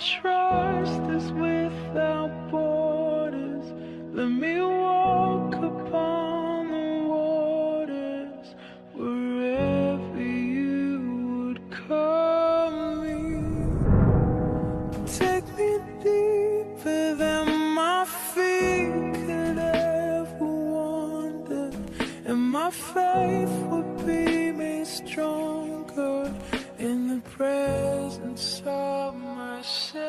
trust is without borders. Let me walk upon the waters wherever you would call me. Take me deeper than my feet could ever wander, and my faith would be made stronger in the presence of my Savior.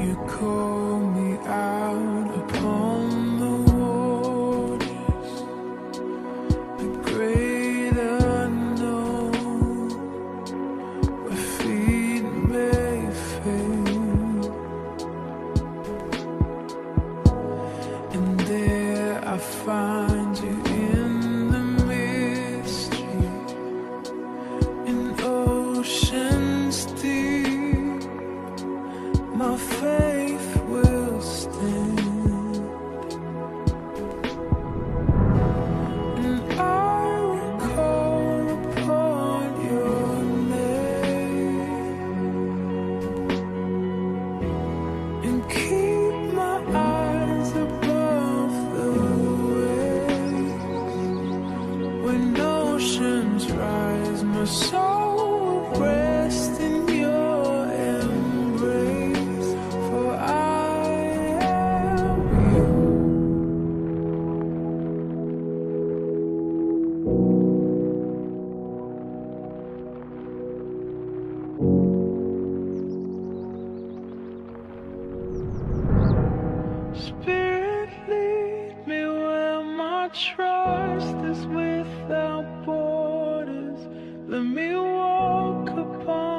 You call me out upon the waters, the great unknown, where feet may fail, and there I find you in the mystery, in oceans deep. My faith will stand, and I will call upon your name, and keep my eyes above the waves. When oceans rise, my soul will rest in your embrace, for I am you. Spirit, lead me where my trust is without borders. Let me walk upon